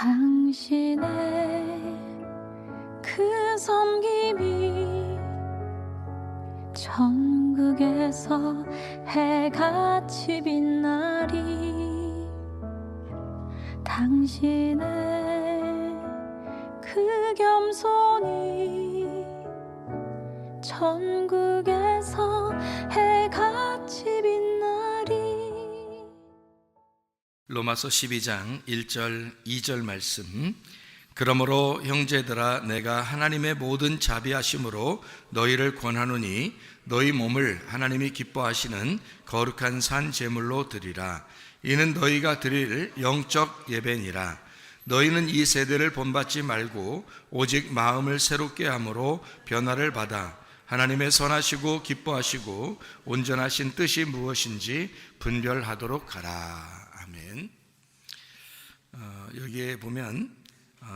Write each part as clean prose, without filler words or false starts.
당신의 그 섬김이 천국에서 해같이 빛나리. 당신의 그 겸손이 천국에서 해같이 빛나리. 로마서 12장 1절 2절 말씀. 그러므로 형제들아, 내가 하나님의 모든 자비하심으로 너희를 권하노니 너희 몸을 하나님이 기뻐하시는 거룩한 산 제물로 드리라. 이는 너희가 드릴 영적 예배니라. 너희는 이 세대를 본받지 말고 오직 마음을 새롭게 함으로 변화를 받아 하나님의 선하시고 기뻐하시고 온전하신 뜻이 무엇인지 분별하도록 하라. 아멘. 여기에 보면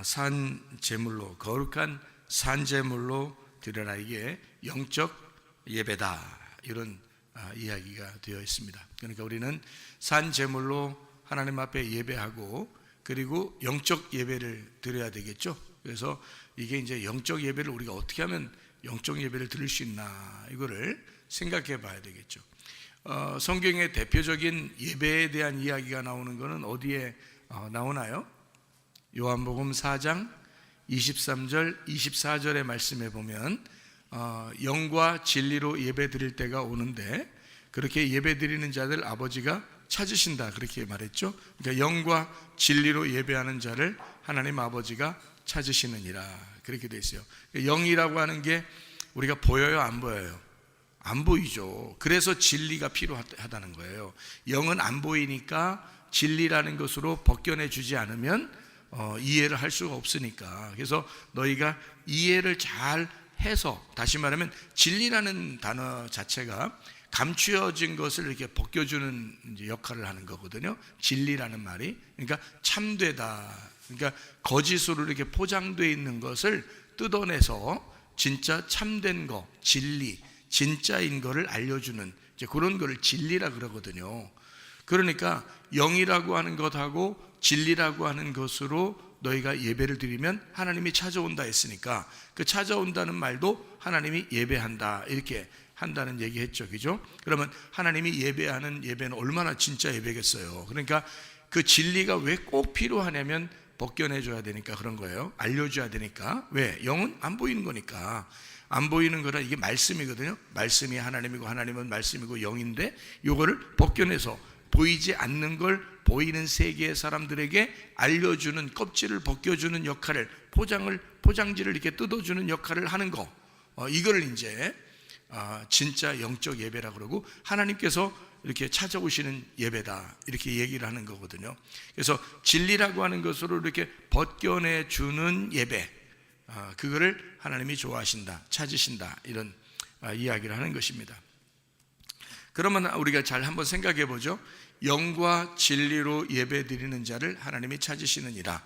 산 제물로, 거룩한 산 제물로 드려라, 이게 영적 예배다, 이런 이야기가 되어 있습니다. 그러니까 우리는 산 제물로 하나님 앞에 예배하고, 그리고 영적 예배를 드려야 되겠죠. 그래서 이게 이제 영적 예배를 우리가 어떻게 하면 영적 예배를 드릴 수 있나, 이거를 생각해 봐야 되겠죠. 성경의 대표적인 예배에 대한 이야기가 나오는 것은 어디에 나오나요? 요한복음 4장 23절 24절의 말씀에 보면 영과 진리로 예배 드릴 때가 오는데 그렇게 예배 드리는 자들 아버지가 찾으신다, 그렇게 말했죠. 그러니까 영과 진리로 예배하는 자를 하나님 아버지가 찾으시느니라, 그렇게 돼 있어요. 영이라고 하는 게 우리가 보여요, 안 보여요? 안 보이죠. 그래서 진리가 필요하다는 거예요. 영은 안 보이니까 진리라는 것으로 벗겨내 주지 않으면 이해를 할 수가 없으니까. 그래서 너희가 이해를 잘 해서, 다시 말하면 진리라는 단어 자체가 감추어진 것을 이렇게 벗겨주는 이제 역할을 하는 거거든요. 진리라는 말이, 그러니까 참되다, 그러니까 거짓으로 이렇게 포장되어 있는 것을 뜯어내서 진짜 참된 거, 진리, 진짜인 거를 알려주는 이제 그런 거를 진리라 그러거든요. 그러니까 영이라고 하는 것하고 진리라고 하는 것으로 너희가 예배를 드리면 하나님이 찾아온다 했으니까, 그 찾아온다는 말도 하나님이 예배한다, 이렇게 한다는 얘기 했죠. 그죠? 그러면 하나님이 예배하는 예배는 얼마나 진짜 예배겠어요. 그러니까 그 진리가 왜 꼭 필요하냐면 벗겨내줘야 되니까 그런 거예요. 알려줘야 되니까. 왜? 영은 안 보이는 거니까. 안 보이는 거라, 이게 말씀이거든요. 말씀이 하나님이고 하나님은 말씀이고 영인데, 요거를 벗겨내서 보이지 않는 걸 보이는 세계의 사람들에게 알려주는, 껍질을 벗겨주는 역할을, 포장지를 이렇게 뜯어주는 역할을 하는 거, 이걸 이제 진짜 영적 예배라 그러고, 하나님께서 이렇게 찾아오시는 예배다, 이렇게 얘기를 하는 거거든요. 그래서 진리라고 하는 것으로 이렇게 벗겨내주는 예배, 그거를 하나님이 좋아하신다, 찾으신다, 이런 이야기를 하는 것입니다. 그러면 우리가 잘 한번 생각해 보죠. 영과 진리로 예배 드리는 자를 하나님이 찾으시느니라.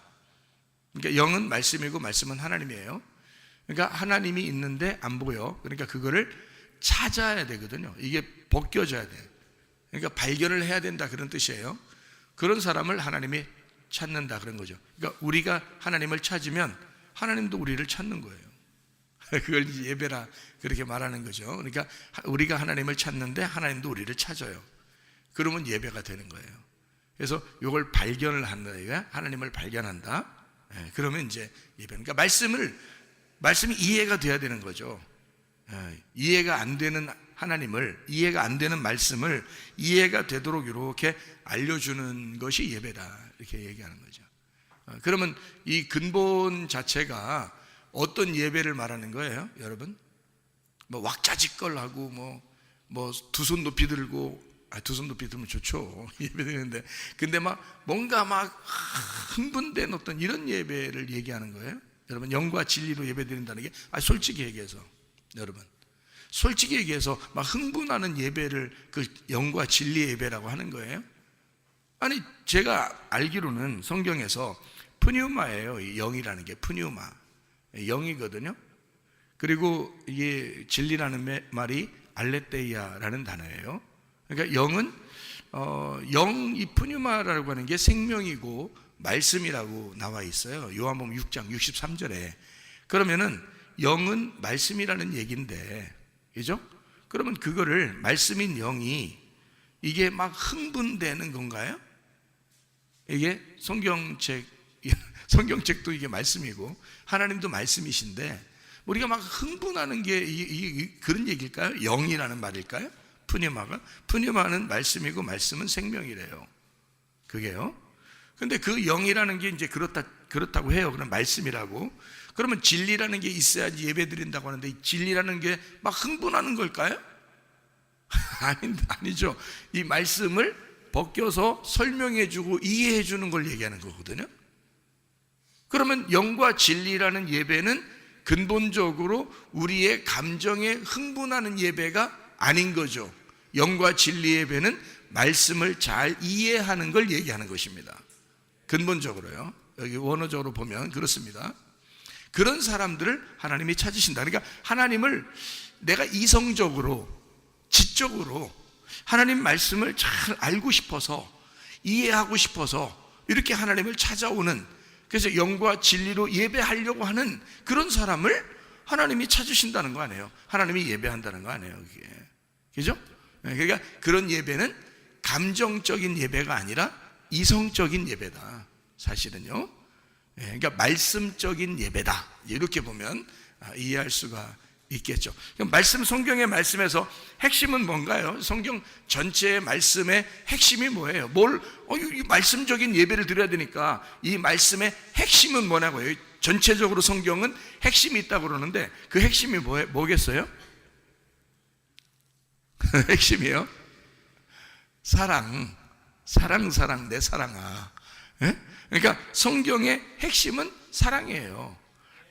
그러니까 영은 말씀이고 말씀은 하나님이에요. 그러니까 하나님이 있는데 안 보여. 그러니까 그거를 찾아야 되거든요. 이게 벗겨져야 돼요. 그러니까 발견을 해야 된다, 그런 뜻이에요. 그런 사람을 하나님이 찾는다, 그런 거죠. 그러니까 우리가 하나님을 찾으면 하나님도 우리를 찾는 거예요. 그걸 예배라 그렇게 말하는 거죠. 그러니까 우리가 하나님을 찾는데 하나님도 우리를 찾아요. 그러면 예배가 되는 거예요. 그래서 이걸 발견을 한다, 이거 하나님을 발견한다. 그러면 이제 예배. 그러니까 말씀이 이해가 돼야 되는 거죠. 이해가 안 되는 하나님을, 이해가 안 되는 말씀을 이해가 되도록 이렇게 알려주는 것이 예배다, 이렇게 얘기하는 거죠. 그러면 이 근본 자체가 어떤 예배를 말하는 거예요, 여러분? 뭐 왁자지껄하고 뭐 두 손 높이 들고, 두 손 높이 들면 좋죠, 예배드리는데, 근데 뭔가 흥분된 어떤 이런 예배를 얘기하는 거예요. 여러분, 영과 진리로 예배드린다는 게, 솔직히 얘기해서, 여러분, 솔직히 얘기해서 흥분하는 예배를 그 영과 진리의 예배라고 하는 거예요. 아니, 제가 알기로는 성경에서 푸뉴마예요. 이 영이라는 게 푸뉴마, 영이거든요. 그리고 이게 진리라는 말이 알레테이아라는 단어예요. 그러니까 영은 이 푸뉴마라고 하는 게 생명이고 말씀이라고 나와 있어요. 요한복음 6장 63절에. 그러면은 영은 말씀이라는 얘기인데, 그죠? 그러면 그거를 말씀인 영이 이게 막 흥분되는 건가요? 이게 성경책도 이게 말씀이고 하나님도 말씀이신데 우리가 막 흥분하는 게 그런 얘기일까요? 영이라는 말일까요? 푸뉴마는 말씀이고 말씀은 생명이래요. 그게요. 근데 그 영이라는 게 이제 그렇다고 해요. 그럼 말씀이라고. 그러면 진리라는 게 있어야지 예배 드린다고 하는데 이 진리라는 게 막 흥분하는 걸까요? 아니죠. 이 말씀을 벗겨서 설명해 주고 이해해 주는 걸 얘기하는 거거든요. 그러면 영과 진리라는 예배는 근본적으로 우리의 감정에 흥분하는 예배가 아닌 거죠. 영과 진리 예배는 말씀을 잘 이해하는 걸 얘기하는 것입니다. 근본적으로요. 여기 원어적으로 보면 그렇습니다. 그런 사람들을 하나님이 찾으신다. 그러니까 하나님을 내가 이성적으로, 지적으로 하나님 말씀을 잘 알고 싶어서, 이해하고 싶어서 이렇게 하나님을 찾아오는, 그래서 영과 진리로 예배하려고 하는 그런 사람을 하나님이 찾으신다는 거 아니에요. 하나님이 예배한다는 거 아니에요. 그게. 그죠? 그러니까 그런 예배는 감정적인 예배가 아니라 이성적인 예배다. 사실은요. 그러니까 말씀적인 예배다. 이렇게 보면 이해할 수가 있겠죠. 말씀, 성경의 말씀에서 핵심은 뭔가요? 성경 전체의 말씀의 핵심이 뭐예요? 이 말씀적인 예배를 드려야 되니까 이 말씀의 핵심은 뭐냐고요? 전체적으로 성경은 핵심이 있다고 그러는데 그 핵심이 뭐겠어요? 핵심이요? 사랑, 내 사랑아. 그러니까 성경의 핵심은 사랑이에요.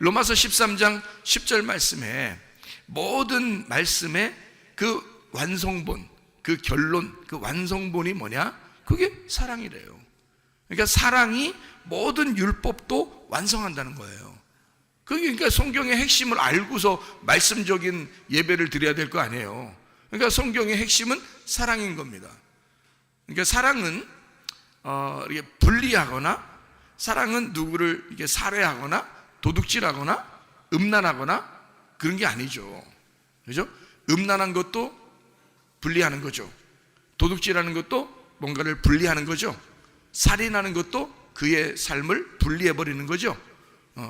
로마서 13장 10절 말씀에 모든 말씀의 그 완성본, 그 결론, 그 완성본이 뭐냐? 그게 사랑이래요. 그러니까 사랑이 모든 율법도 완성한다는 거예요. 그러니까 성경의 핵심을 알고서 말씀적인 예배를 드려야 될 거 아니에요. 그러니까 성경의 핵심은 사랑인 겁니다. 그러니까 사랑은 이렇게 분리하거나, 사랑은 누구를 이렇게 살해하거나 도둑질하거나 음란하거나 그런 게 아니죠. 그죠? 음란한 것도 분리하는 거죠. 도둑질하는 것도 뭔가를 분리하는 거죠. 살인하는 것도 그의 삶을 분리해버리는 거죠.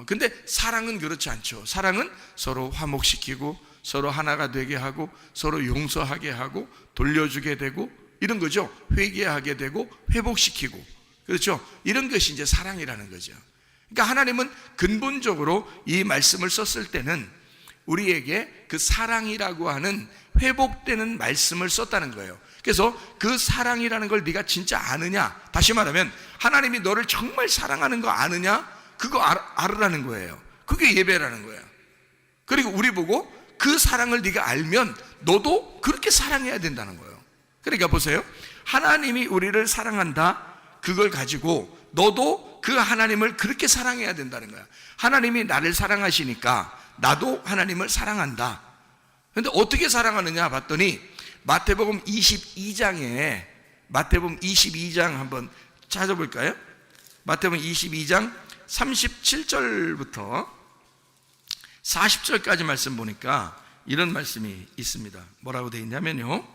근데 사랑은 그렇지 않죠. 사랑은 서로 화목시키고 서로 하나가 되게 하고 서로 용서하게 하고 돌려주게 되고 이런 거죠. 회개하게 되고 회복시키고, 그렇죠? 이런 것이 이제 사랑이라는 거죠. 그러니까 하나님은 근본적으로 이 말씀을 썼을 때는 우리에게 그 사랑이라고 하는 회복되는 말씀을 썼다는 거예요. 그래서 그 사랑이라는 걸 네가 진짜 아느냐? 다시 말하면 하나님이 너를 정말 사랑하는 거 아느냐? 그거 알으라는 거예요. 그게 예배라는 거예요. 그리고 우리 보고 그 사랑을 네가 알면 너도 그렇게 사랑해야 된다는 거예요. 그러니까 보세요. 하나님이 우리를 사랑한다. 그걸 가지고 너도 그 하나님을 그렇게 사랑해야 된다는 거야. 하나님이 나를 사랑하시니까 나도 하나님을 사랑한다. 그런데 어떻게 사랑하느냐 봤더니 마태복음 22장에 마태복음 22장 한번 찾아볼까요? 마태복음 22장 37절부터 40절까지 말씀 보니까 이런 말씀이 있습니다. 뭐라고 되어 있냐면요,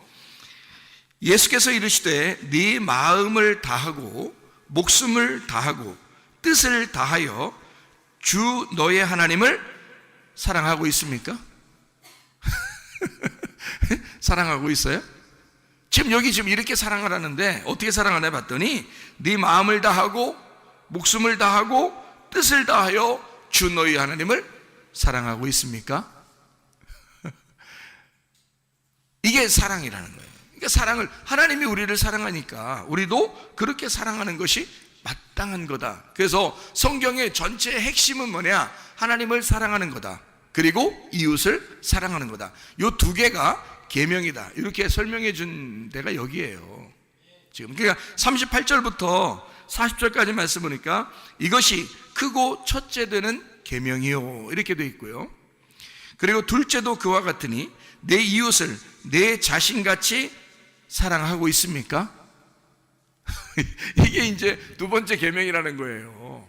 예수께서 이르시되 네 마음을 다하고 목숨을 다하고 뜻을 다하여 주 너의 하나님을 사랑하고 있습니까? 사랑하고 있어요? 지금 여기 지금 이렇게 사랑을 하는데 어떻게 사랑하나 봤더니 네 마음을 다하고 목숨을 다하고 뜻을 다하여 주 너의 하나님을 사랑하고 있습니까? 이게 사랑이라는 거예요. 그러니까 사랑을, 하나님이 우리를 사랑하니까 우리도 그렇게 사랑하는 것이 마땅한 거다. 그래서 성경의 전체의 핵심은 뭐냐? 하나님을 사랑하는 거다. 그리고 이웃을 사랑하는 거다. 이 두 개가 계명이다. 이렇게 설명해 준 데가 여기에요. 지금 그러니까 38절부터 40절까지 말씀 보니까 이것이 크고 첫째 되는 계명이요, 이렇게 돼 있고요. 그리고 둘째도 그와 같으니 내 이웃을 내 자신같이 사랑하고 있습니까? 이게 이제 두 번째 계명이라는 거예요.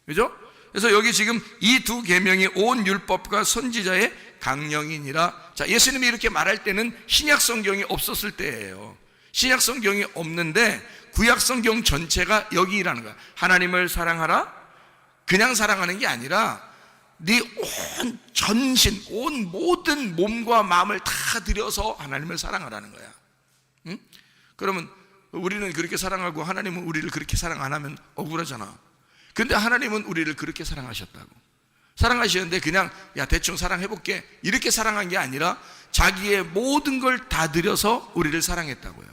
그죠? 그래서 여기 지금 이 두 계명이 온 율법과 선지자의 강령이니라. 자, 예수님이 이렇게 말할 때는 신약 성경이 없었을 때예요. 신약 성경이 없는데 구약 성경 전체가 여기라는 거야. 하나님을 사랑하라. 그냥 사랑하는 게 아니라 네 온 전신, 온 모든 몸과 마음을 다 들여서 하나님을 사랑하라는 거야. 응? 그러면 우리는 그렇게 사랑하고 하나님은 우리를 그렇게 사랑 안 하면 억울하잖아. 근데 하나님은 우리를 그렇게 사랑하셨다고. 사랑하시는데 그냥 야 대충 사랑해볼게 이렇게 사랑한 게 아니라 자기의 모든 걸 다 들여서 우리를 사랑했다고요.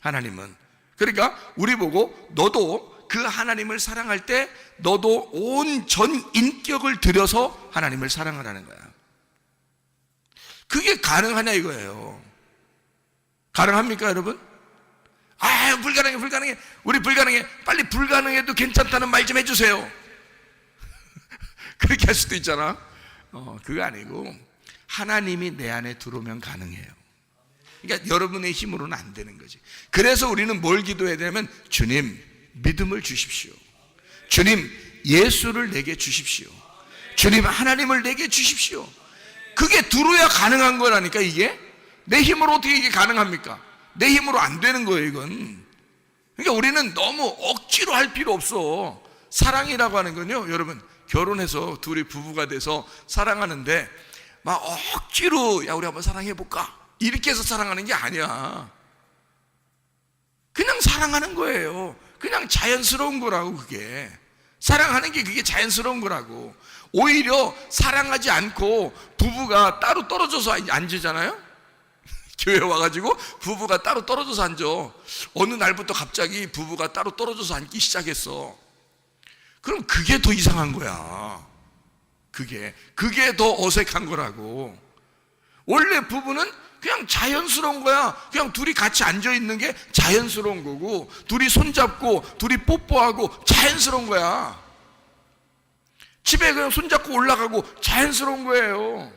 하나님은. 그러니까 우리 보고 너도 그 하나님을 사랑할 때 너도 온 전 인격을 들여서 하나님을 사랑하라는 거야. 그게 가능하냐 이거예요. 가능합니까 여러분? 아 불가능해. 우리 불가능해. 빨리 불가능해도 괜찮다는 말 좀 해주세요. 그렇게 할 수도 있잖아. 그거 아니고 하나님이 내 안에 들어오면 가능해요. 그러니까 여러분의 힘으로는 안 되는 거지. 그래서 우리는 뭘 기도해야 되냐면 주님 믿음을 주십시오. 주님 예수를 내게 주십시오. 주님 하나님을 내게 주십시오. 그게 들어야 가능한 거라니까. 이게 내 힘으로 어떻게 이게 가능합니까? 내 힘으로 안 되는 거예요 이건. 그러니까 우리는 너무 억지로 할 필요 없어. 사랑이라고 하는 건요 여러분, 결혼해서 둘이 부부가 돼서 사랑하는데 막 억지로 야 우리 한번 사랑해볼까 이렇게 해서 사랑하는 게 아니야. 그냥 사랑하는 거예요. 그냥 자연스러운 거라고. 그게 사랑하는 게 그게 자연스러운 거라고. 오히려 사랑하지 않고 부부가 따로 떨어져서 앉으잖아요. 교회 와가지고 부부가 따로 떨어져서 앉아. 어느 날부터 갑자기 부부가 따로 떨어져서 앉기 시작했어. 그럼 그게 더 이상한 거야. 그게 더 어색한 거라고. 원래 부부는 그냥 자연스러운 거야. 그냥 둘이 같이 앉아 있는 게 자연스러운 거고, 둘이 손잡고 둘이 뽀뽀하고 자연스러운 거야. 집에 그냥 손잡고 올라가고 자연스러운 거예요.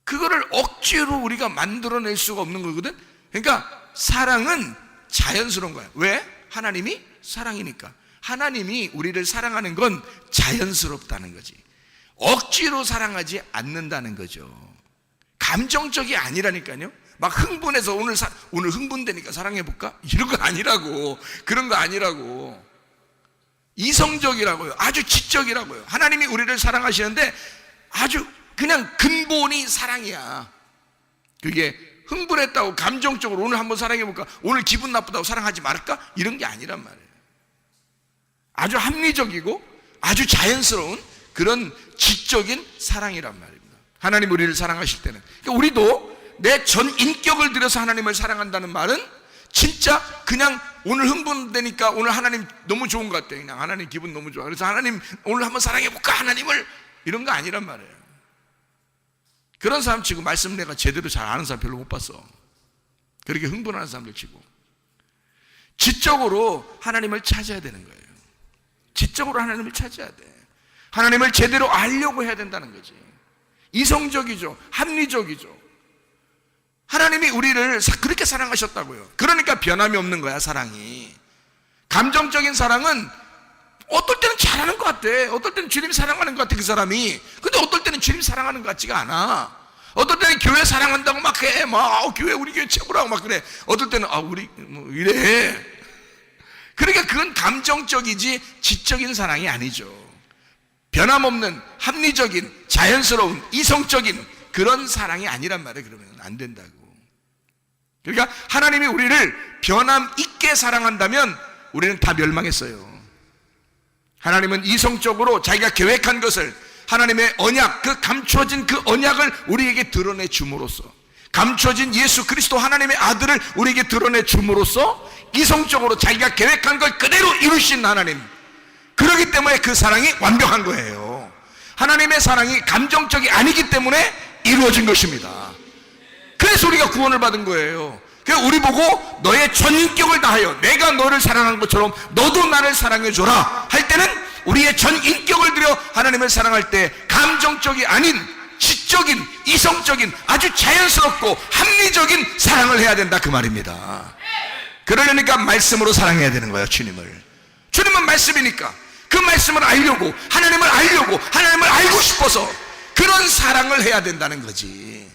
그거를 억지로 우리가 만들어낼 수가 없는 거거든. 그러니까 사랑은 자연스러운 거야. 왜? 하나님이 사랑이니까. 하나님이 우리를 사랑하는 건 자연스럽다는 거지. 억지로 사랑하지 않는다는 거죠. 감정적이 아니라니까요. 막 흥분해서 오늘 흥분되니까 사랑해볼까? 이런 거 아니라고. 그런 거 아니라고. 이성적이라고요. 아주 지적이라고요. 하나님이 우리를 사랑하시는데 아주 그냥 근본이 사랑이야. 그게 흥분했다고 감정적으로 오늘 한번 사랑해볼까? 오늘 기분 나쁘다고 사랑하지 말까? 이런 게 아니란 말이에요. 아주 합리적이고 아주 자연스러운 그런 지적인 사랑이란 말입니다. 하나님 우리를 사랑하실 때는. 그러니까 우리도 내 전 인격을 들여서 하나님을 사랑한다는 말은 진짜 그냥 오늘 흥분되니까 오늘 하나님 너무 좋은 것 같아. 그냥 하나님 기분 너무 좋아. 그래서 하나님 오늘 한번 사랑해볼까? 하나님을. 이런 거 아니란 말이에요. 그런 사람 치고 말씀 내가 제대로 잘 아는 사람 별로 못 봤어. 그렇게 흥분하는 사람들 치고. 지적으로 하나님을 찾아야 되는 거예요. 지적으로 하나님을 찾아야 돼. 하나님을 제대로 알려고 해야 된다는 거지. 이성적이죠. 합리적이죠. 하나님이 우리를 그렇게 사랑하셨다고요. 그러니까 변함이 없는 거야, 사랑이. 감정적인 사랑은 어떨 때는 잘하는 것 같아. 어떨 때는 주님 사랑하는 것 같아, 그 사람이. 근데 어떨 때는 주님 사랑하는 것 같지가 않아. 어떨 때는 교회 사랑한다고 막 해. 교회, 우리 교회 최고라고 막 그래. 어떨 때는, 우리, 이래. 그러니까 그건 감정적이지 지적인 사랑이 아니죠. 변함없는, 합리적인, 자연스러운, 이성적인 그런 사랑이 아니란 말이에요. 그러면 안 된다고. 그러니까 하나님이 우리를 변함 있게 사랑한다면 우리는 다 멸망했어요. 하나님은 이성적으로 자기가 계획한 것을, 하나님의 언약, 그 감춰진 그 언약을 우리에게 드러내 줌으로써, 감춰진 예수 그리스도 하나님의 아들을 우리에게 드러내 줌으로써 이성적으로 자기가 계획한 걸 그대로 이루신 하나님. 그렇기 때문에 그 사랑이 완벽한 거예요. 하나님의 사랑이 감정적이 아니기 때문에 이루어진 것입니다. 그래서 우리가 구원을 받은 거예요. 그래서 우리 보고 너의 전인격을 다하여 내가 너를 사랑하는 것처럼 너도 나를 사랑해줘라 할 때는 우리의 전인격을 들여 하나님을 사랑할 때 감정적이 아닌 지적인, 이성적인, 아주 자연스럽고 합리적인 사랑을 해야 된다, 그 말입니다. 그러려니까 말씀으로 사랑해야 되는 거예요. 주님을. 주님은 말씀이니까 그 말씀을 알려고, 하나님을 알려고, 하나님을 알고 싶어서 그런 사랑을 해야 된다는 거지.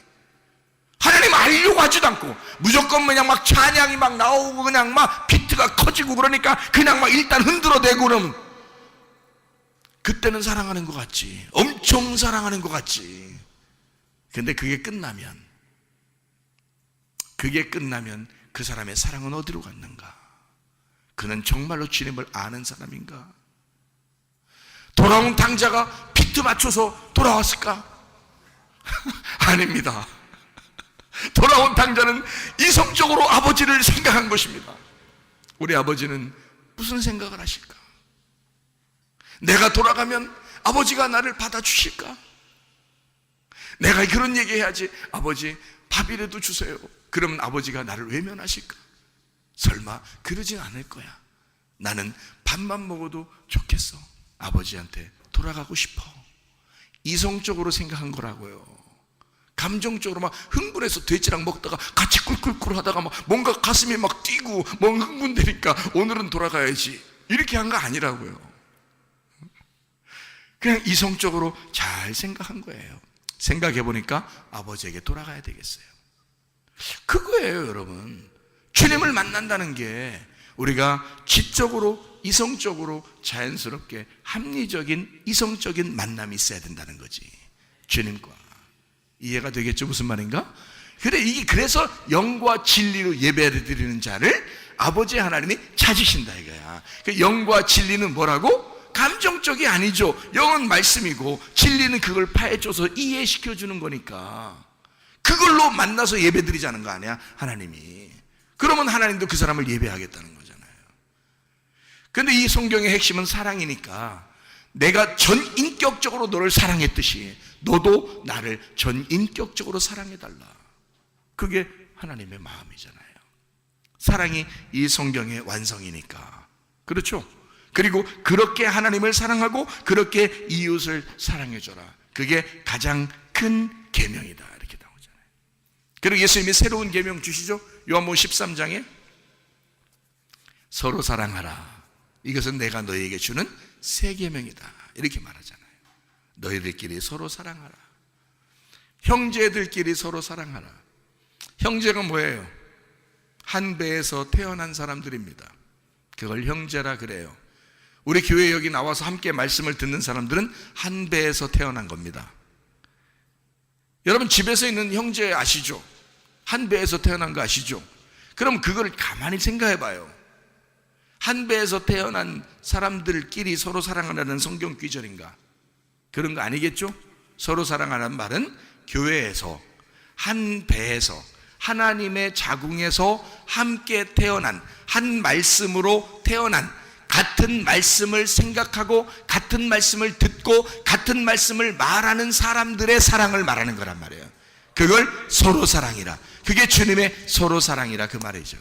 하나님 알려고 하지도 않고 무조건 그냥 막 찬양이 막 나오고 그냥 막 비트가 커지고 그러니까 그냥 막 일단 흔들어대고 그러면 그때는 사랑하는 것 같지. 엄청 사랑하는 것 같지. 근데 그게 끝나면 그 사람의 사랑은 어디로 갔는가? 그는 정말로 주님을 아는 사람인가? 돌아온 탕자가 비트 맞춰서 돌아왔을까? 아닙니다. 돌아온 탕자는 이성적으로 아버지를 생각한 것입니다. 우리 아버지는 무슨 생각을 하실까? 내가 돌아가면 아버지가 나를 받아주실까? 내가 그런 얘기 해야지. 아버지 밥이라도 주세요. 그러면 아버지가 나를 외면하실까? 설마 그러진 않을 거야. 나는 밥만 먹어도 좋겠어. 아버지한테 돌아가고 싶어. 이성적으로 생각한 거라고요. 감정적으로 막 흥분해서 돼지랑 먹다가 같이 꿀꿀꿀 하다가 막 뭔가 가슴이 막 뛰고 뭔가 흥분되니까 오늘은 돌아가야지 이렇게 한 거 아니라고요. 그냥 이성적으로 잘 생각한 거예요. 생각해 보니까 아버지에게 돌아가야 되겠어요. 그거예요, 여러분. 주님을 만난다는 게 우리가 지적으로, 이성적으로, 자연스럽게 합리적인, 이성적인 만남이 있어야 된다는 거지. 주님과. 이해가 되겠죠? 무슨 말인가? 그래서 영과 진리로 예배를 드리는 자를 아버지 하나님이 찾으신다 이거야. 영과 진리는 뭐라고? 감정적이 아니죠. 영은 말씀이고 진리는 그걸 파헤쳐서 이해시켜주는 거니까 그걸로 만나서 예배 드리자는 거 아니야, 하나님이. 그러면 하나님도 그 사람을 예배하겠다는 거잖아요. 근데 이 성경의 핵심은 사랑이니까 내가 전인격적으로 너를 사랑했듯이 너도 나를 전인격적으로 사랑해달라. 그게 하나님의 마음이잖아요. 사랑이 이 성경의 완성이니까. 그렇죠? 그리고 그렇게 하나님을 사랑하고 그렇게 이웃을 사랑해줘라. 그게 가장 큰 계명이다 이렇게 나오잖아요. 그리고 예수님이 새로운 계명 주시죠. 요한복음 13장에 서로 사랑하라. 이것은 내가 너희에게 주는 새 계명이다 이렇게 말하잖아요. 너희들끼리 서로 사랑하라. 형제들끼리 서로 사랑하라. 형제가 뭐예요? 한 배에서 태어난 사람들입니다. 그걸 형제라 그래요. 우리 교회 여기 나와서 함께 말씀을 듣는 사람들은 한 배에서 태어난 겁니다. 여러분 집에서 있는 형제 아시죠? 한 배에서 태어난 거 아시죠? 그럼 그걸 가만히 생각해 봐요. 한 배에서 태어난 사람들끼리 서로 사랑하라는 성경 규절인가? 그런 거 아니겠죠? 서로 사랑하라는 말은 교회에서 한 배에서 하나님의 자궁에서 함께 태어난 한 말씀으로 태어난 같은 말씀을 생각하고 같은 말씀을 듣고 같은 말씀을 말하는 사람들의 사랑을 말하는 거란 말이에요. 그걸 서로 사랑이라. 그게 주님의 서로 사랑이라 그 말이죠.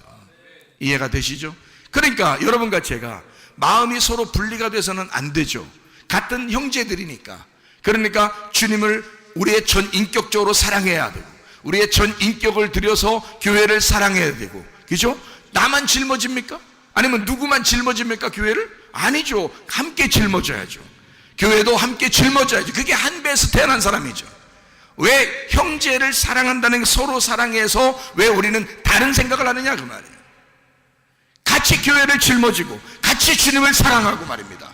이해가 되시죠? 그러니까 여러분과 제가 마음이 서로 분리가 돼서는 안 되죠. 같은 형제들이니까. 그러니까 주님을 우리의 전인격적으로 사랑해야 되고 우리의 전인격을 들여서 교회를 사랑해야 되고, 그죠? 나만 짊어집니까? 아니면 누구만 짊어집니까 교회를? 아니죠. 함께 짊어져야죠. 교회도 함께 짊어져야죠. 그게 한 배에서 태어난 사람이죠. 왜 형제를 사랑한다는 게 서로 사랑해서 왜 우리는 다른 생각을 하느냐 그 말이에요. 같이 교회를 짊어지고 같이 주님을 사랑하고 말입니다.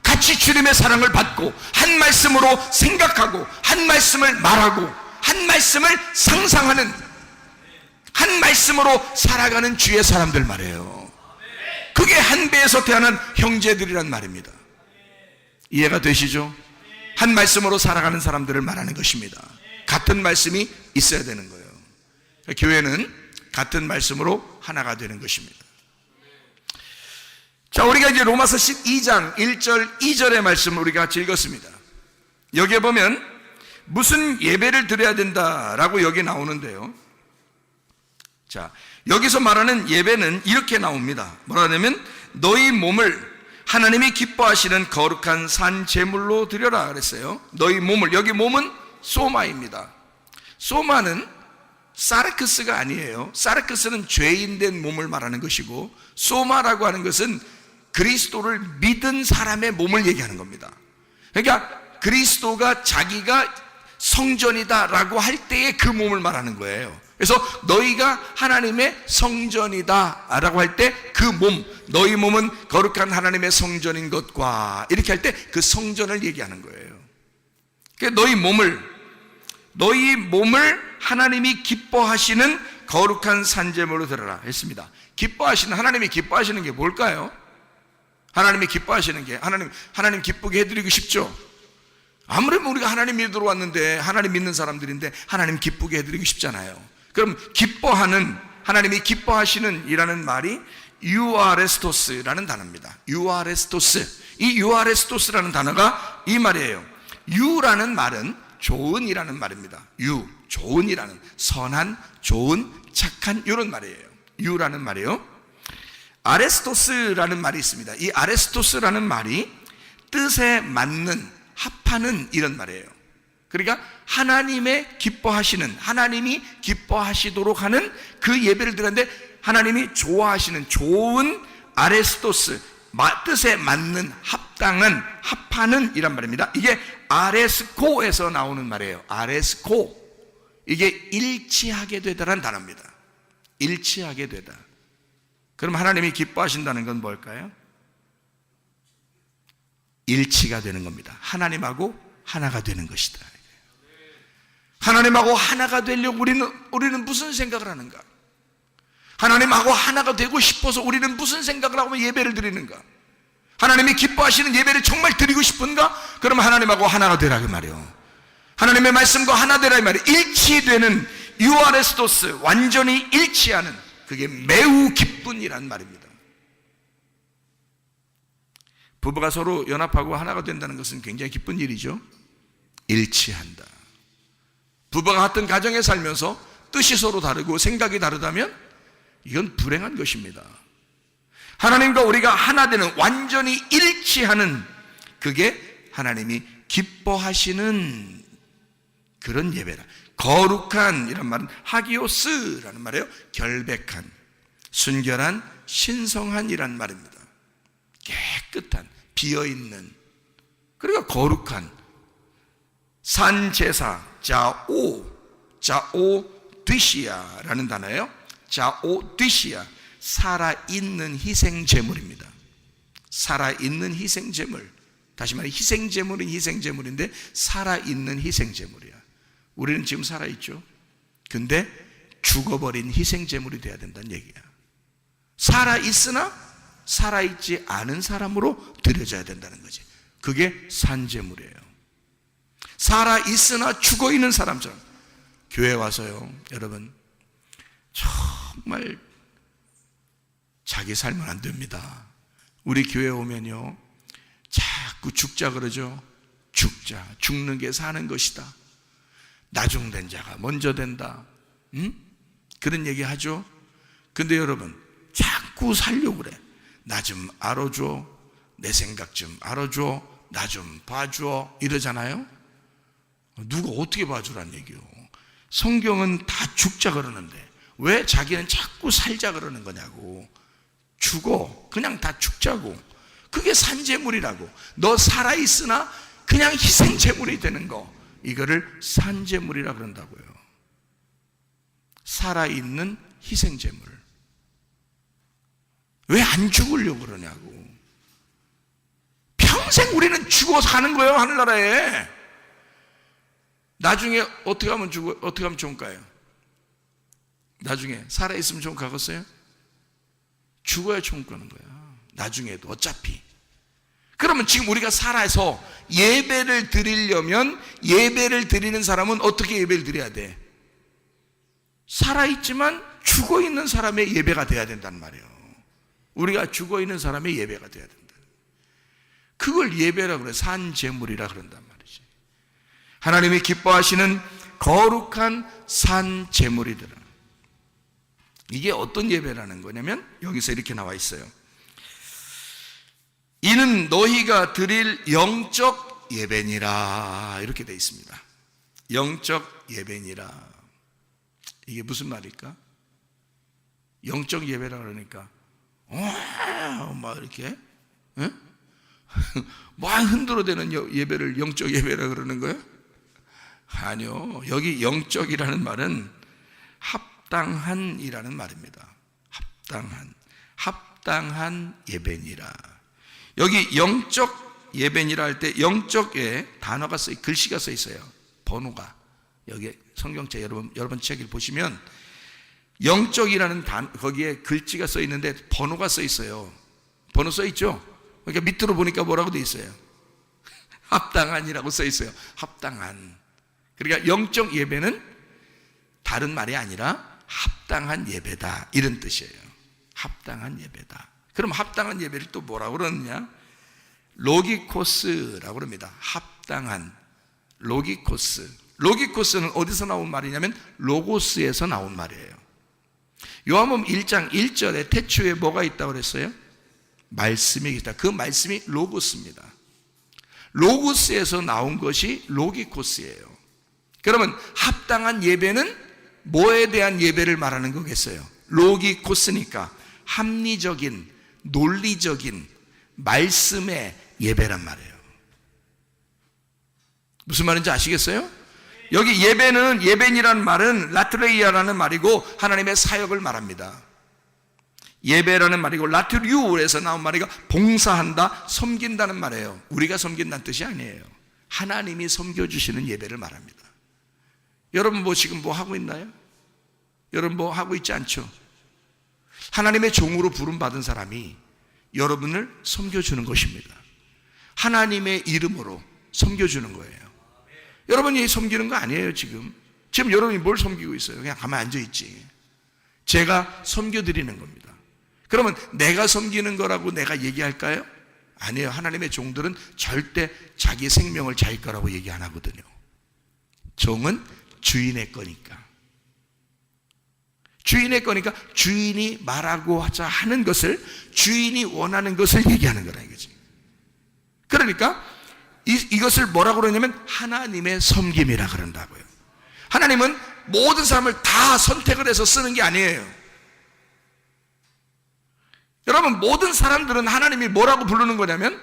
같이 주님의 사랑을 받고 한 말씀으로 생각하고 한 말씀을 말하고 한 말씀을 상상하는 한 말씀으로 살아가는 주의 사람들 말이에요. 그게 한 배에서 태어난 형제들이란 말입니다. 이해가 되시죠? 한 말씀으로 살아가는 사람들을 말하는 것입니다. 같은 말씀이 있어야 되는 거예요. 교회는 같은 말씀으로 하나가 되는 것입니다. 자, 우리가 이제 로마서 12장 1절 2절의 말씀을 우리가 같이 읽었습니다. 여기에 보면 무슨 예배를 드려야 된다라고 여기 나오는데요. 자, 여기서 말하는 예배는 이렇게 나옵니다. 뭐라 하냐면 너희 몸을 하나님이 기뻐하시는 거룩한 산 제물로 드려라 그랬어요. 너희 몸을, 여기 몸은 소마입니다. 소마는 사르크스가 아니에요. 사르크스는 죄인된 몸을 말하는 것이고, 소마라고 하는 것은 그리스도를 믿은 사람의 몸을 얘기하는 겁니다. 그러니까 그리스도가 자기가 성전이다라고 할 때의 그 몸을 말하는 거예요. 그래서 너희가 하나님의 성전이다라고 할 때 그 몸, 너희 몸은 거룩한 하나님의 성전인 것과 이렇게 할 때 그 성전을 얘기하는 거예요. 그러니까 너희 몸을 하나님이 기뻐하시는 거룩한 산제물로 드려라 했습니다. 하나님이 기뻐하시는 게 뭘까요? 하나님이 기뻐하시는 게 하나님 기쁘게 해드리고 싶죠. 아무래도 우리가 하나님 믿으러 왔는데, 하나님 믿는 사람들인데 하나님 기쁘게 해드리고 싶잖아요. 그럼 하나님이 기뻐하시는 이라는 말이 유아레스토스라는 단어입니다. 유아레스토스. 이 유아레스토스라는 단어가 이 말이에요. 유라는 말은 좋은이라는 말입니다. 좋은이라는, 선한, 좋은, 착한, 이런 말이에요. 유라는 말이에요. 아레스토스라는 말이 있습니다. 이 아레스토스라는 말이 뜻에 맞는, 합하는 이런 말이에요. 그러니까 하나님이 기뻐하시도록 하는 그 예배를 드렸는데, 하나님이 좋아하시는 좋은 아레스토스, 뜻에 맞는, 합당한, 합하는 이란 말입니다. 이게 아레스코에서 나오는 말이에요. 아레스코. 이게 일치하게 되다라는 단어입니다. 일치하게 되다. 그럼 하나님이 기뻐하신다는 건 뭘까요? 일치가 되는 겁니다. 하나님하고 하나가 되는 것이다. 하나님하고 하나가 되려고 우리는 무슨 생각을 하는가? 하나님하고 하나가 되고 싶어서 우리는 무슨 생각을 하고 예배를 드리는가? 하나님이 기뻐하시는 예배를 정말 드리고 싶은가? 그러면 하나님하고 하나가 되라 그 말이에요. 하나님의 말씀과 하나 되라 이 말이에요. 일치되는 유아레스토스, 완전히 일치하는, 그게 매우 기쁜 이란 말입니다. 부부가 서로 연합하고 하나가 된다는 것은 굉장히 기쁜 일이죠. 일치한다. 부부가 같은 가정에 살면서 뜻이 서로 다르고 생각이 다르다면 이건 불행한 것입니다. 하나님과 우리가 하나 되는, 완전히 일치하는, 그게 하나님이 기뻐하시는 그런 예배라. 거룩한 이란 말은 하기오스라는 말이에요. 결백한, 순결한, 신성한 이란 말입니다. 깨끗한, 비어있는, 그러니까 거룩한 산제사, 자오드시아라는 단어예요. 자오드시아, 살아있는 희생제물입니다. 살아있는 희생제물. 다시 말해, 희생제물은 희생제물인데 살아있는 희생제물이야. 우리는 지금 살아있죠. 근데 죽어버린 희생제물이 돼야 된다는 얘기야. 살아있으나 살아있지 않은 사람으로 드려져야 된다는 거지. 그게 산제물이에요. 살아있으나 죽어있는 사람처럼. 교회 와서요, 여러분, 정말 자기 살면 안 됩니다. 우리 교회 오면요, 자꾸 죽자 그러죠. 죽는 게 사는 것이다. 나중된 자가 먼저 된다. 그런 얘기 하죠. 근데 여러분, 자꾸 살려고 그래. 나 좀 알아줘, 내 생각 좀 알아줘, 나 좀 봐줘, 이러잖아요. 누가 어떻게 봐주란 얘기요? 성경은 다 죽자 그러는데 왜 자기는 자꾸 살자 그러는 거냐고. 죽어, 그냥 다 죽자고. 그게 산제물이라고. 너 살아있으나 그냥 희생제물이 되는 거, 이거를 산제물이라 그런다고요. 살아있는 희생제물. 왜 안 죽으려고 그러냐고. 평생 우리는 죽어 사는 거예요, 하늘나라에. 나중에 어떻게 하면 좋을까요? 나중에 살아있으면 좋은 거 가겠어요? 죽어야 좋은 거는 거야. 나중에도 어차피. 그러면 지금 우리가 살아서 예배를 드리려면, 예배를 드리는 사람은 어떻게 예배를 드려야 돼? 살아있지만 죽어있는 사람의 예배가 돼야 된단 말이에요. 우리가 죽어있는 사람의 예배가 돼야 된다. 그걸 예배라고 그래. 산제물이라 그런단 말이지. 하나님이 기뻐하시는 거룩한 산제물이더라. 이게 어떤 예배라는 거냐면 여기서 이렇게 나와 있어요. 이는 너희가 드릴 영적 예배니라, 이렇게 되어 있습니다. 영적 예배니라. 이게 무슨 말일까? 영적 예배라 그러니까 막 이렇게 막 흔들어대는 예배를 영적 예배라 그러는 거예요? 아니요. 여기 영적이라는 말은 합당한이라는 말입니다. 합당한 예배니라. 여기 영적 예배니라 할 때 영적에 단어가 글씨가 써 있어요. 번호가 여기 성경책 여러분 책을 보시면 영적이라는 거기에 글씨가 써 있는데 번호가 써 있어요. 번호 써 있죠? 그러니까 밑으로 보니까 뭐라고 돼 있어요? 합당한이라고 써 있어요. 합당한. 그러니까 영적 예배는 다른 말이 아니라 합당한 예배다 이런 뜻이에요. 합당한 예배다. 그럼 합당한 예배를 또 뭐라고 그러느냐? 로기코스라고 합니다. 합당한 로기코스. 로기코스는 어디서 나온 말이냐면 로고스에서 나온 말이에요. 요한복음 1장 1절에 태초에 뭐가 있다고 그랬어요? 말씀이 있다. 그 말씀이 로고스입니다. 로고스에서 나온 것이 로기코스예요. 그러면 합당한 예배는 뭐에 대한 예배를 말하는 거겠어요? 로기코스니까 합리적인, 논리적인 말씀의 예배란 말이에요. 무슨 말인지 아시겠어요? 여기 예배니라는 말은 라트레이아라는 말이고 하나님의 사역을 말합니다. 예배라는 말이고 라트리우에서 나온 말이가 봉사한다, 섬긴다는 말이에요. 우리가 섬긴다는 뜻이 아니에요. 하나님이 섬겨주시는 예배를 말합니다. 여러분 지금 뭐 하고 있나요? 여러분 뭐 하고 있지 않죠? 하나님의 종으로 부름받은 사람이 여러분을 섬겨주는 것입니다. 하나님의 이름으로 섬겨주는 거예요. 여러분이 섬기는 거 아니에요. 지금 여러분이 뭘 섬기고 있어요? 그냥 가만히 앉아있지. 제가 섬겨드리는 겁니다. 그러면 내가 섬기는 거라고 내가 얘기할까요? 아니에요. 하나님의 종들은 절대 자기 생명을 자기 거라고 얘기 안 하거든요. 종은 주인의 거니까. 주인의 거니까 주인이 말하고 하자 하는 것을, 주인이 원하는 것을 얘기하는 거라 이거지. 그러니까 이것을 뭐라고 그러냐면 하나님의 섬김이라 그런다고요. 하나님은 모든 사람을 다 선택을 해서 쓰는 게 아니에요. 여러분, 모든 사람들은 하나님이 뭐라고 부르는 거냐면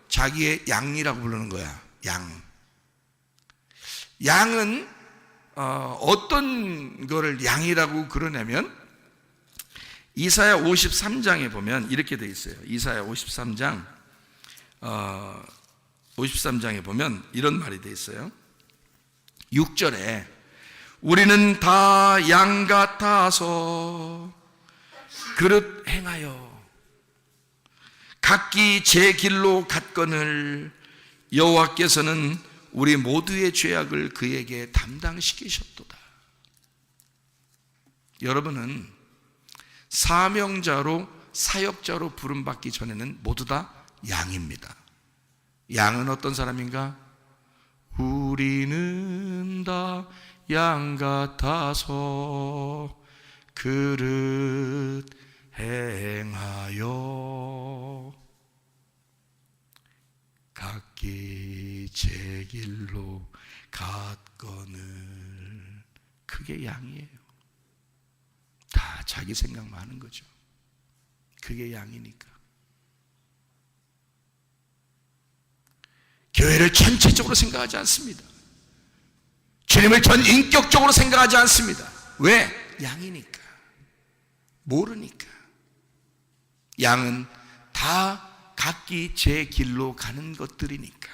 자기의 양이라고 부르는 거야. 양은 어떤 거를 양이라고 그러냐면 이사야 53장에 보면 이렇게 돼 있어요. 이사야 53장에 보면 이런 말이 돼 있어요. 6절에 우리는 다 양 같아서 그릇 행하여 각기 제 길로 갔거늘 여호와께서는 우리 모두의 죄악을 그에게 담당시키셨도다. 여러분은 사명자로 사역자로 부름받기 전에는 모두 다 양입니다. 양은 어떤 사람인가? 우리는 다 양 같아서 그릇 행하여 각기 제 길로 갔거늘. 그게 양이에요. 다 자기 생각만 하는 거죠. 그게 양이니까. 교회를 전체적으로 생각하지 않습니다. 주님을 전 인격적으로 생각하지 않습니다. 왜? 양이니까. 모르니까. 양은 다 각기 제 길로 가는 것들이니까.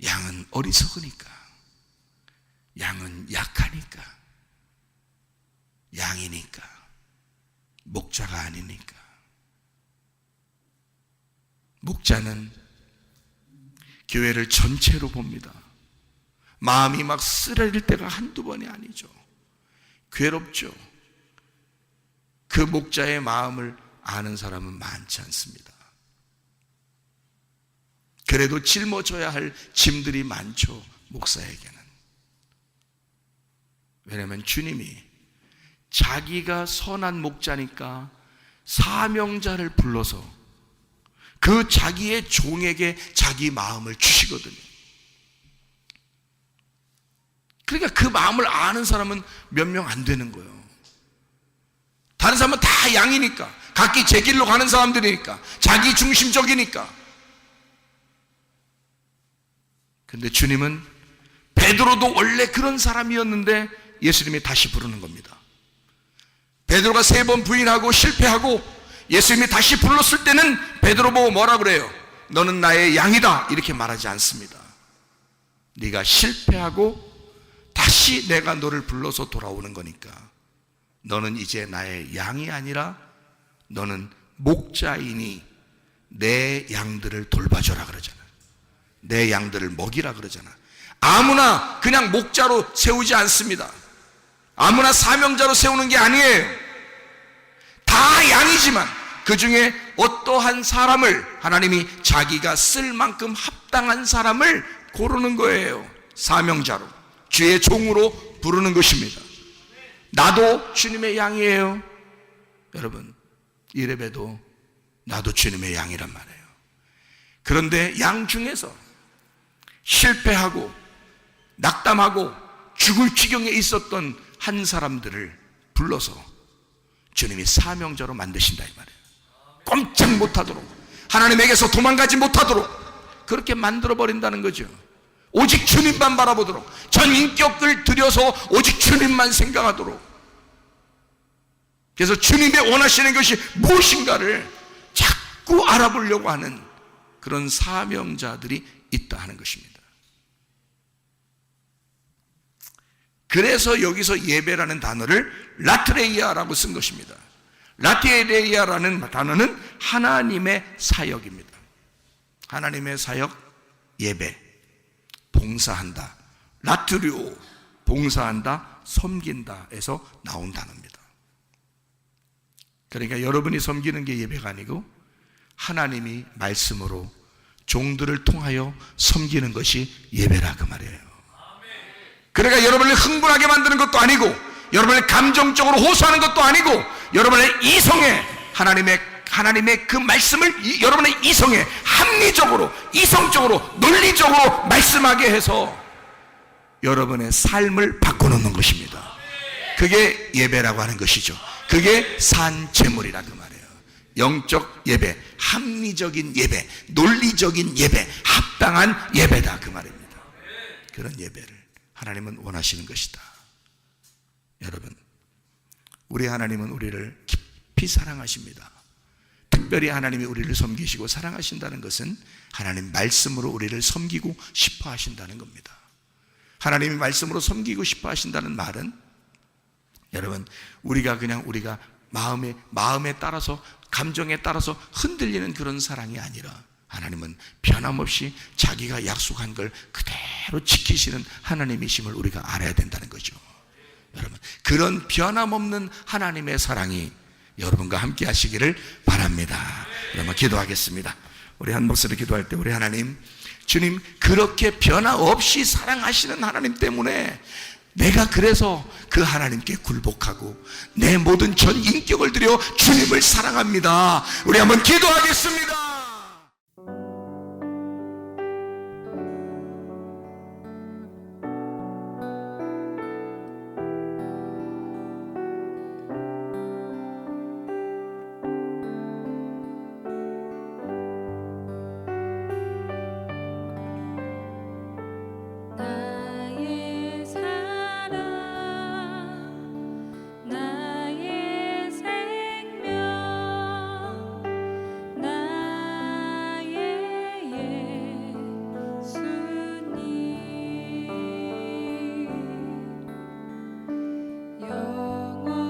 양은 어리석으니까. 양은 약하니까. 양이니까. 목자가 아니니까. 목자는 교회를 전체로 봅니다. 마음이 막 쓰라릴 때가 한두 번이 아니죠. 괴롭죠. 그 목자의 마음을 아는 사람은 많지 않습니다. 그래도 짊어져야 할 짐들이 많죠. 목사에게는. 왜냐하면 주님이 자기가 선한 목자니까 사명자를 불러서 그 자기의 종에게 자기 마음을 주시거든요. 그러니까 그 마음을 아는 사람은 몇 명 안 되는 거예요. 다른 사람은 다 양이니까, 각기 제 길로 가는 사람들이니까, 자기 중심적이니까. 근데 주님은 베드로도 원래 그런 사람이었는데 예수님이 다시 부르는 겁니다. 베드로가 3번 부인하고 실패하고 예수님이 다시 불렀을 때는 베드로 보고 뭐라 그래요? 너는 나의 양이다, 이렇게 말하지 않습니다. 네가 실패하고 다시 내가 너를 불러서 돌아오는 거니까 너는 이제 나의 양이 아니라 너는 목자이니 내 양들을 돌봐줘라 그러잖아. 내 양들을 먹이라 그러잖아. 아무나 그냥 목자로 세우지 않습니다. 아무나 사명자로 세우는 게 아니에요. 다 양이지만 그 중에 어떠한 사람을 하나님이 자기가 쓸 만큼 합당한 사람을 고르는 거예요. 사명자로, 주의 종으로 부르는 것입니다. 나도 주님의 양이에요. 여러분, 이래봬도 나도 주님의 양이란 말이에요. 그런데 양 중에서 실패하고 낙담하고 죽을 지경에 있었던 한 사람들을 불러서 주님이 사명자로 만드신다 이 말이에요. 꼼짝 못하도록, 하나님에게서 도망가지 못하도록 그렇게 만들어버린다는 거죠. 오직 주님만 바라보도록, 전 인격을 들여서 오직 주님만 생각하도록. 그래서 주님의 원하시는 것이 무엇인가를 자꾸 알아보려고 하는 그런 사명자들이 있다 하는 것입니다. 그래서 여기서 예배라는 단어를 라트레이아라고 쓴 것입니다. 라트레이아라는 단어는 하나님의 사역입니다. 하나님의 사역, 예배, 봉사한다. 라트리오, 봉사한다, 섬긴다에서 나온 단어입니다. 그러니까 여러분이 섬기는 게 예배가 아니고 하나님이 말씀으로 종들을 통하여 섬기는 것이 예배라 그 말이에요. 그러니까 여러분을 흥분하게 만드는 것도 아니고, 여러분을 감정적으로 호소하는 것도 아니고, 여러분의 이성에 하나님의 그 말씀을 여러분의 이성에 합리적으로, 이성적으로, 논리적으로 말씀하게 해서 여러분의 삶을 바꿔놓는 것입니다. 그게 예배라고 하는 것이죠. 그게 산제물이라 그 말이에요. 영적 예배, 합리적인 예배, 논리적인 예배, 합당한 예배다 그 말입니다. 그런 예배를 하나님은 원하시는 것이다. 여러분, 우리 하나님은 우리를 깊이 사랑하십니다. 특별히 하나님이 우리를 섬기시고 사랑하신다는 것은 하나님 말씀으로 우리를 섬기고 싶어 하신다는 겁니다. 하나님이 말씀으로 섬기고 싶어 하신다는 말은, 여러분, 우리가 마음에 따라서, 감정에 따라서 흔들리는 그런 사랑이 아니라 하나님은 변함없이 자기가 약속한 걸 그대로 지키시는 하나님이심을 우리가 알아야 된다는 거죠. 여러분, 그런 변함없는 하나님의 사랑이 여러분과 함께 하시기를 바랍니다. 그러면 기도하겠습니다. 우리 한 목소리 기도할 때, 우리 하나님, 주님, 그렇게 변함없이 사랑하시는 하나님 때문에 내가 그래서 그 하나님께 굴복하고 내 모든 전 인격을 들여 주님을 사랑합니다. 우리 한번 기도하겠습니다. 나의 사랑, 나의 생명, 나의 예수님, 영원토록